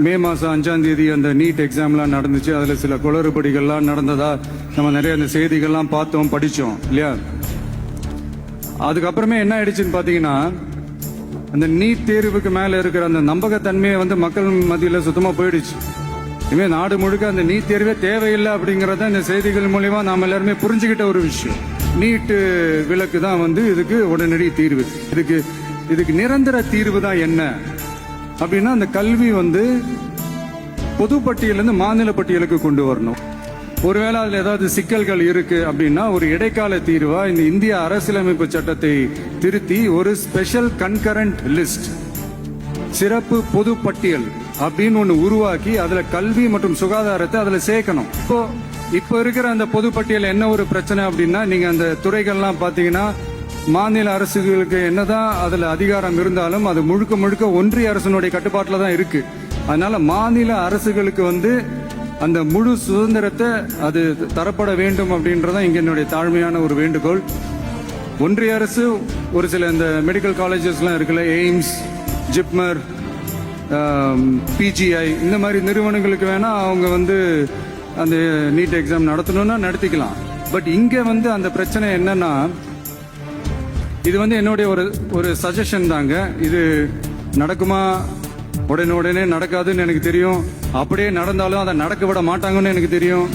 மே மாதம் 5ஆம் தேதி அந்த நீட் எக்ஸாம்லாம் நடந்துச்சு. அதில் சில குளறுபடிகள்லாம் நடந்ததா நம்ம நிறைய அந்த செய்திகள்லாம் பார்த்தோம், படித்தோம் இல்லையா. அதுக்கப்புறமே என்ன ஆயிடுச்சுன்னு பார்த்தீங்கன்னா, அந்த நீட் தேர்வுக்கு மேலே இருக்கிற அந்த நம்பகத்தன்மையை மக்கள் மத்தியில் சுத்தமாக போயிடுச்சு. இனிமேல் நாடு முழுக்க அந்த நீட் தேர்வே தேவையில்லை அப்படிங்கிறத இந்த செய்திகள் மூலிமா நாம் எல்லாருமே புரிஞ்சுக்கிட்ட ஒரு விஷயம். நீட்டு விலக்கு தான் இதுக்கு உடனடி தீர்வு. இதுக்கு நிரந்தர தீர்வு தான் என்ன அப்படின்னா, அந்த கல்வி பொது பட்டியலிருந்து மாநில பட்டியலுக்கு கொண்டு வரணும். ஒருவேளை அதில் ஏதாவது சிக்கல்கள் இருக்கு அப்படின்னா ஒரு இடைக்கால தீர்வா இந்த இந்திய அரசியலமைப்பு சட்டத்தை திருத்தி ஒரு ஸ்பெஷல் கன்கரண்ட் லிஸ்ட், சிறப்பு பொது பட்டியல் அப்படின்னு ஒன்று உருவாக்கி அதுல கல்வி மற்றும் சுகாதாரத்தை அதுல சேர்க்கணும். இப்போ இருக்கிற அந்த பொது பட்டியல் என்ன ஒரு பிரச்சனை அப்படின்னா, நீங்க அந்த துறைகள்லாம் பாத்தீங்கன்னா மாநில அரசுகளுக்கு என்னதான் அதுல அதிகாரம் இருந்தாலும் அது முழுக்க முழுக்க ஒன்றிய அரசினுடைய கட்டுப்பாட்டில் தான் இருக்கு. அதனால மாநில அரசுகளுக்கு அந்த முழு சுதந்திரத்தை அது தரப்பட வேண்டும் அப்படின்றதான் இங்க என்னுடைய தாழ்மையான ஒரு வேண்டுகோள். ஒன்றிய அரசு ஒரு சில இந்த மெடிக்கல் காலேஜஸ்லாம் இருக்குல்ல, எய்ம்ஸ், ஜிப்மர், பிஜிஐ, இந்த மாதிரி நிறுவனங்களுக்கு வேணா அவங்க அந்த நீட் எக்ஸாம் நடத்தணும்னா நடத்திக்கலாம். பட் இங்க அந்த பிரச்சனை என்னன்னா, இது என்னுடைய ஒரு சஜஷன் தாங்க. இது நடக்குமா? உடனே நடக்காதுன்னு எனக்கு தெரியும். அப்படியே நடந்தாலும் அதை நடக்க விட மாட்டாங்கன்னு எனக்கு தெரியும்.